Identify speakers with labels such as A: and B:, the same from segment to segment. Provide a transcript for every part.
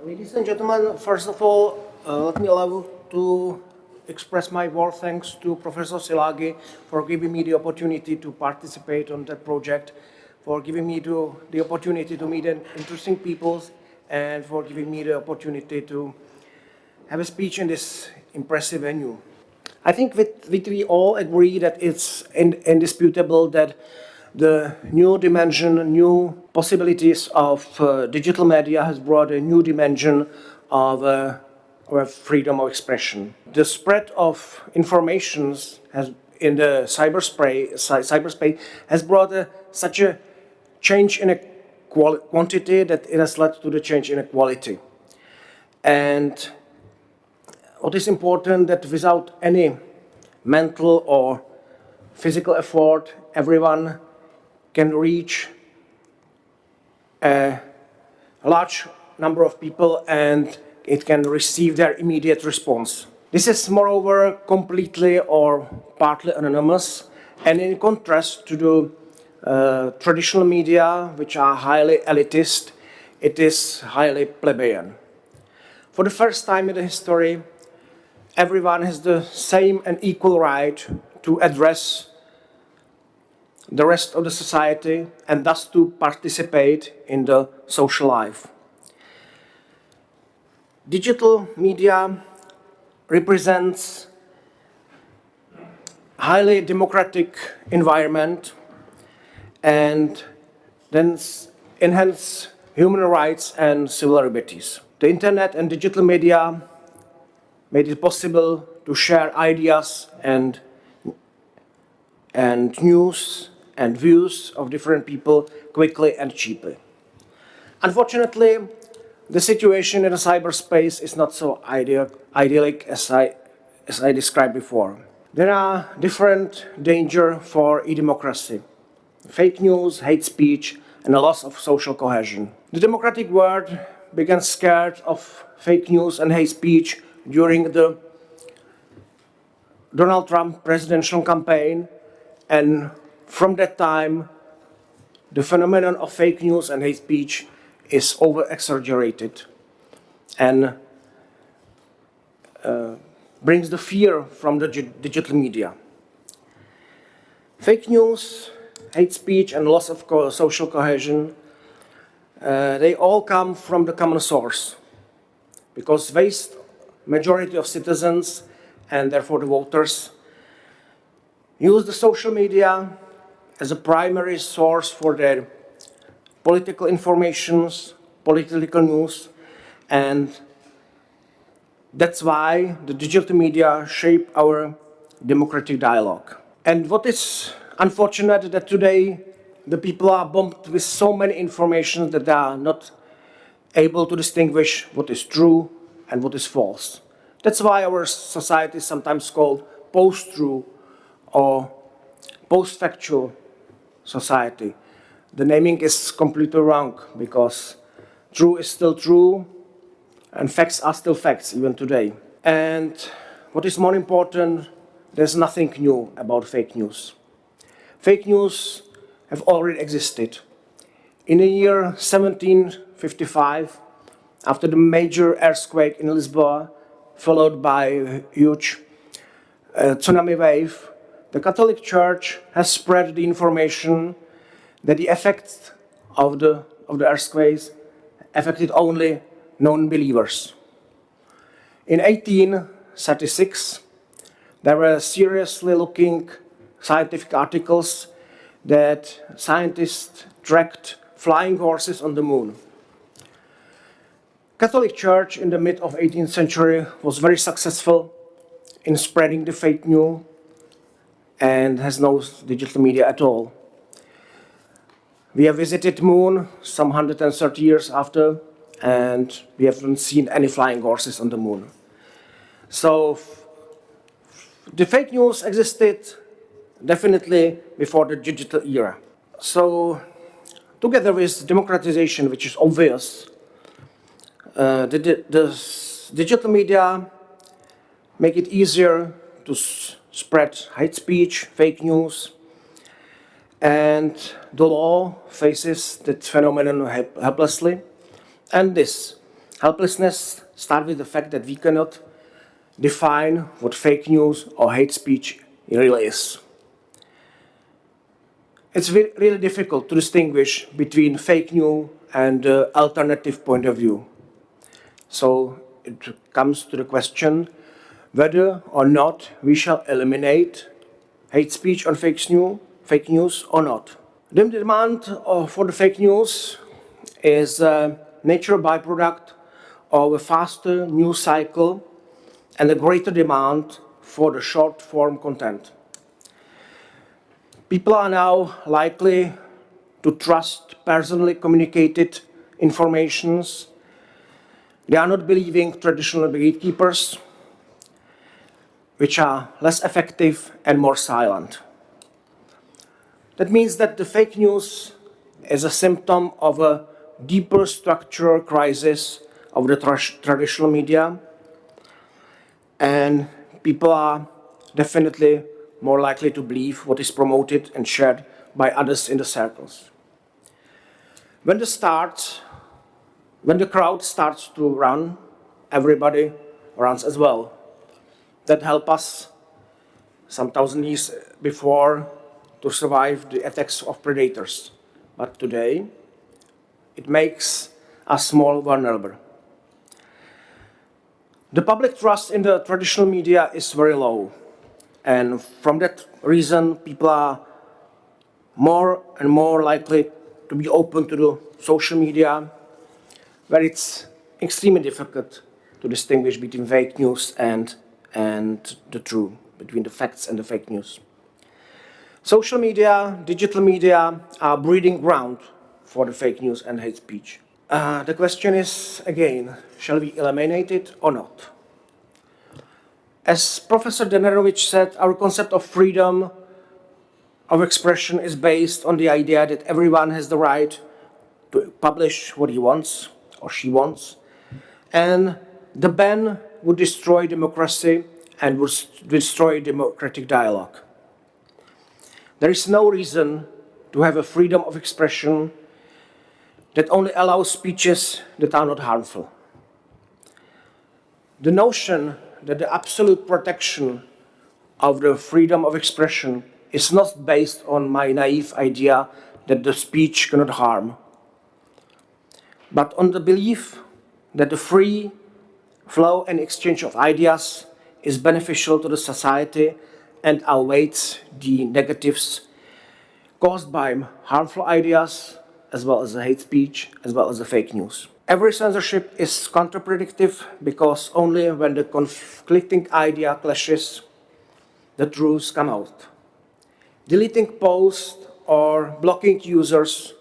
A: Ladies and gentlemen, first of all, let me allow to express my warm thanks to Professor Szilágyi for giving me the opportunity to participate on that project, for giving me the opportunity to meet interesting people, and for giving me the opportunity to have a speech in this impressive venue. I think we all agree that it's indisputable that the new dimension, new possibilities of digital media has brought a new dimension of freedom of expression. The spread of informations in the cyberspace has brought such a change in a quantity that it has led to the change in a quality. And what is important that without any mental or physical effort, everyone can reach a large number of people and it can receive their immediate response. This is moreover completely or partly anonymous, and in contrast to the traditional media, which are highly elitist, it is highly plebeian. For the first time in the history, everyone has the same and equal right to address the rest of the society and thus to participate in the social life. Digital media represents highly democratic environment and then enhance human rights and civil liberties. The internet and digital media made it possible to share ideas and news and views of different people quickly and cheaply. Unfortunately, the situation in the cyberspace is not so idyllic as I described before. There are different dangers for e-democracy: fake news, hate speech, and a loss of social cohesion. The democratic world began scared of fake news and hate speech during the Donald Trump presidential campaign, and from that time, the phenomenon of fake news and hate speech is over-exaggerated and brings the fear from the digital media. Fake news, hate speech, and loss of social cohesion, they all come from the common source, because vast majority of citizens, and therefore the voters, use the social media as a primary source for their political informations, political news, and that's why the digital media shape our democratic dialogue. And what is unfortunate that today the people are bombarded with so many information that they are not able to distinguish what is true and what is false. That's why our society is sometimes called post-true or post-factual society. The naming is completely wrong, because true is still true and facts are still facts even today. And what is more important, there's nothing new about fake news. Fake news have already existed. In the year 1755, after the major earthquake in Lisbon, followed by a huge tsunami wave, the Catholic Church has spread the information that the effects of the earthquakes affected only non-believers. In 1836, there were seriously looking scientific articles that scientists tracked flying horses on the moon. Catholic Church in the mid of 18th century was very successful in spreading the fake news and has no digital media at all. We have visited moon some 130 years after, and we haven't seen any flying horses on the moon. So the fake news existed definitely before the digital era. So together with democratization, which is obvious, the digital media make it easier to spread hate speech, fake news, and the law faces that phenomenon helplessly. And this, Helplessness starts with the fact that we cannot define what fake news or hate speech really is. It's really difficult to distinguish between fake news and alternative point of view. So it comes to the question whether or not we shall eliminate hate speech on fake news or not. The demand for the fake news is a natural byproduct of a faster news cycle and a greater demand for the short-form content. People are now likely to trust personally communicated informations. They are not believing traditional gatekeepers, which are less effective and more silent. That means that the fake news is a symptom of a deeper structural crisis of the traditional media, and people are definitely more likely to believe what is promoted and shared by others in the circles. When the crowd starts to run, everybody runs as well. That helped us some thousand years before to survive the attacks of predators. But today, it makes us more vulnerable. The public trust in the traditional media is very low. And from that reason, people are more and more likely to be open to the social media, where it's extremely difficult to distinguish between fake news and the truth, between the facts and the fake news. Social media, digital media are breeding ground for the fake news and hate speech. The question is, again, shall we eliminate it or not? As Professor Denerovic said, our concept of freedom of expression is based on the idea that everyone has the right to publish what he wants or she wants, and the ban would destroy democracy and would destroy democratic dialogue. There is no reason to have a freedom of expression that only allows speeches that are not harmful. The notion that the absolute protection of the freedom of expression is not based on my naive idea that the speech cannot harm, but on the belief that the free flow and exchange of ideas is beneficial to the society and outweighs the negatives caused by harmful ideas, as well as the hate speech, as well as the fake news. Every censorship is counterproductive because only when the conflicting idea clashes, the truths come out. Deleting posts or blocking users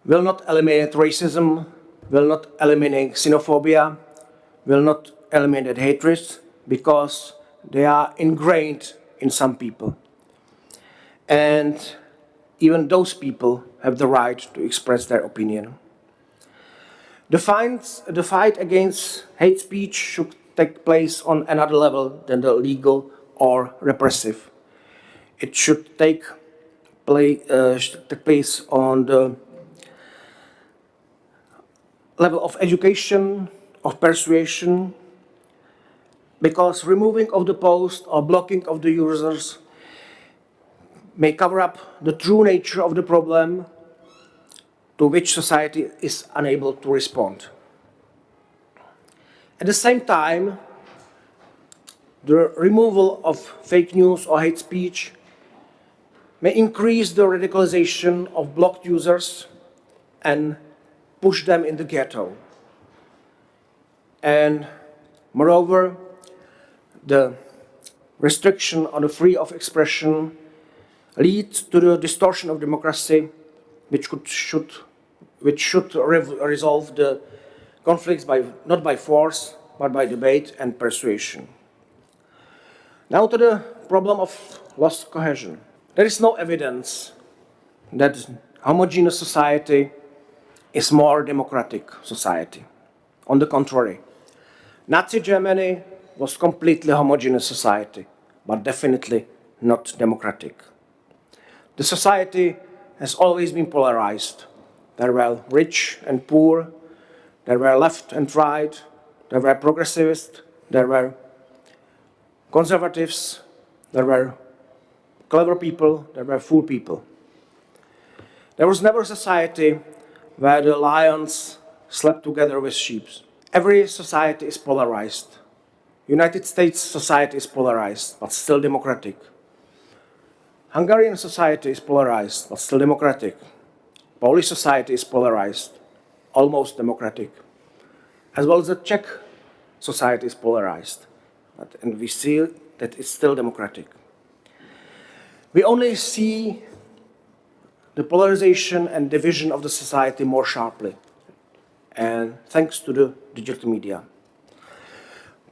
A: will not eliminate racism, will not eliminate xenophobia, will not eliminate hatred, because they are ingrained in some people. And even those people have the right to express their opinion. The fight against hate speech should take place on another level than the legal or repressive. It should take place on the level of education, of persuasion, because removing of the post or blocking of the users may cover up the true nature of the problem to which society is unable to respond. At the same time, the removal of fake news or hate speech may increase the radicalization of blocked users and push them in the ghetto. And moreover, the restriction on the freedom of expression leads to the distortion of democracy, which should resolve the conflicts not by force, but by debate and persuasion. Now to the problem of lost cohesion. There is no evidence that homogeneous society is more democratic society. On the contrary, Nazi Germany was completely homogeneous society, but definitely not democratic. The society has always been polarized. There were rich and poor, There were left and right, there were progressivists, there were conservatives, there were clever people, there were fool people. There was never a society where the lions slept together with sheep. Every society is polarized. United States society is polarized, but still democratic. Hungarian society is polarized, but still democratic. Polish society is polarized, almost democratic. As well as the Czech society is polarized, and we see that it's still democratic. We only see the polarization and division of the society more sharply, and thanks to the digital media.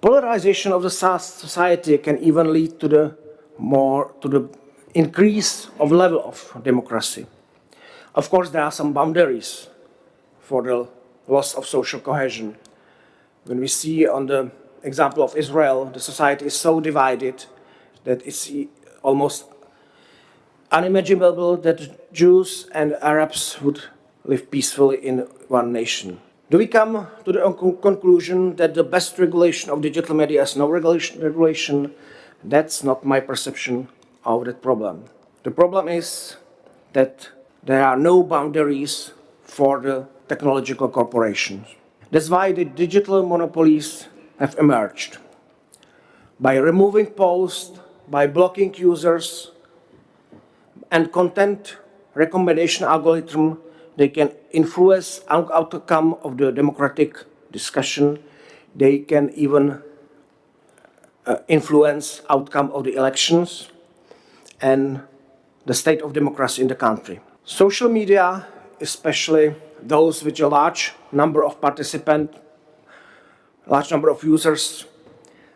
A: Polarization of the society can even lead to the increase of level of democracy. Of course, there are some boundaries for the loss of social cohesion. When we see on the example of Israel, the society is so divided that it's almost unimaginable that Jews and Arabs would live peacefully in one nation. Do we come to the conclusion that the best regulation of digital media is no regulation? That's not my perception of that problem. The problem is that there are no boundaries for the technological corporations. That's why the digital monopolies have emerged. By removing posts, by blocking users, and content recommendation algorithm, they can influence outcome of the democratic discussion. They can even influence outcome of the elections and the state of democracy in the country. Social media, especially those with a large number of participants, large number of users,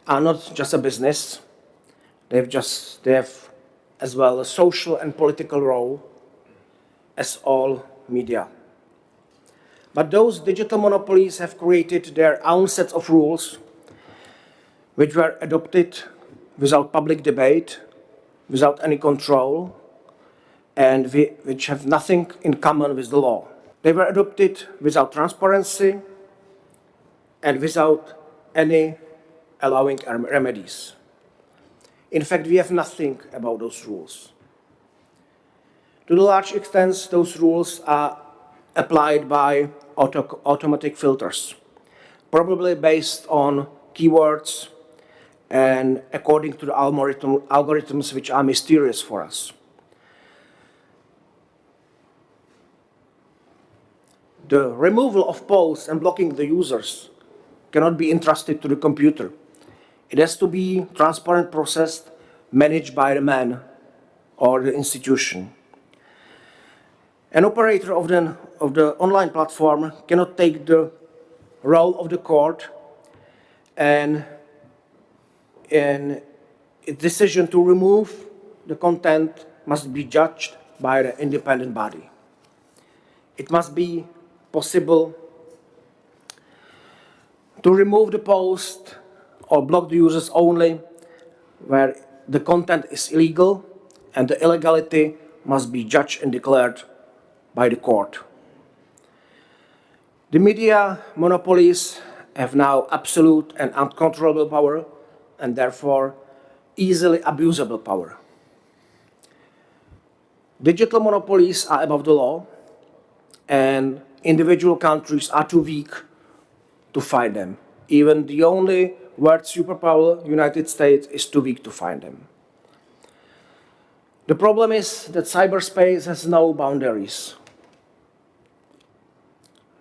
A: are not just a business. They have as well a social and political role as all media. But those digital monopolies have created their own sets of rules which were adopted without public debate, without any control, and which have nothing in common with the law. They were adopted without transparency and without any allowing remedies. In fact, we have nothing about those rules. To a large extent, those rules are applied by automatic filters, probably based on keywords and according to the algorithms which are mysterious for us. The removal of posts and blocking the users cannot be entrusted to the computer. It has to be transparent process managed by the man or the institution. An operator of the online platform cannot take the role of the court, and its decision to remove the content must be judged by the independent body. It must be possible to remove the post or block the users only where the content is illegal, and the illegality must be judged and declared by the court. The media monopolies have now absolute and uncontrollable power, and therefore easily abusable power. Digital monopolies are above the law, and individual countries are too weak to fight them. Even the only world superpower, United States, is too weak to fight them. The problem is that cyberspace has no boundaries,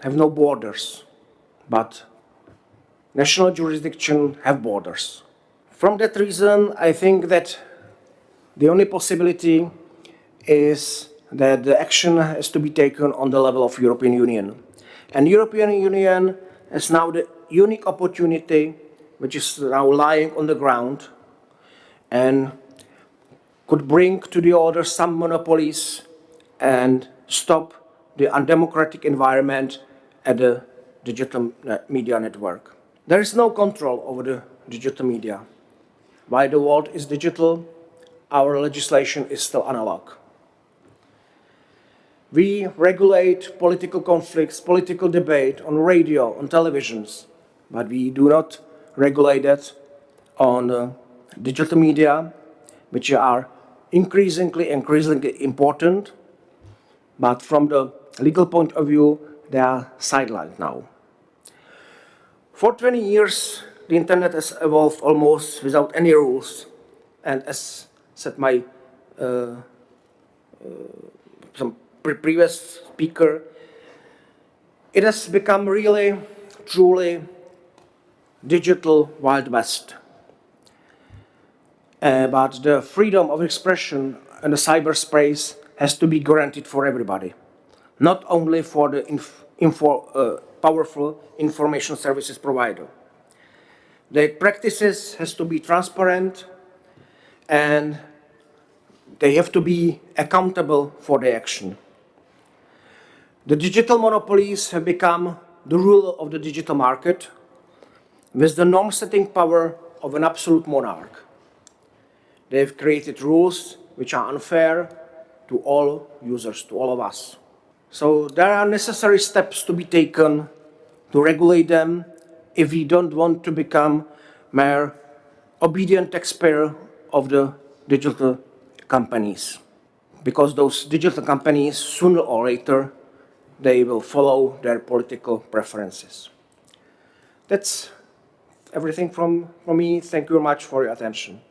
A: have no borders, but national jurisdiction have borders. From that reason, I think that the only possibility is that the action has to be taken on the level of European Union. And European Union has now the unique opportunity, which is now lying on the ground, and could bring to the order some monopolies and stop the undemocratic environment at the digital media network. There is no control over the digital media. While the world is digital, our legislation is still analog. We regulate political conflicts, political debate on radio, on televisions, but we do not regulate that on digital media, which are increasingly important, but from the legal point of view, they are sidelined now. For 20 years, the internet has evolved almost without any rules, and as said my some previous speaker, it has become really, truly digital Wild West. But the freedom of expression in the cyberspace has to be granted for everybody, not only for the powerful information services provider. The practices has to be transparent and they have to be accountable for their action. The digital monopolies have become the ruler of the digital market with the norm-setting power of an absolute monarch. They have created rules which are unfair to all users, to all of us. So there are necessary steps to be taken to regulate them if we don't want to become mere obedient taxpayer of the digital companies. Because those digital companies, sooner or later, they will follow their political preferences. That's everything from me. Thank you very much for your attention.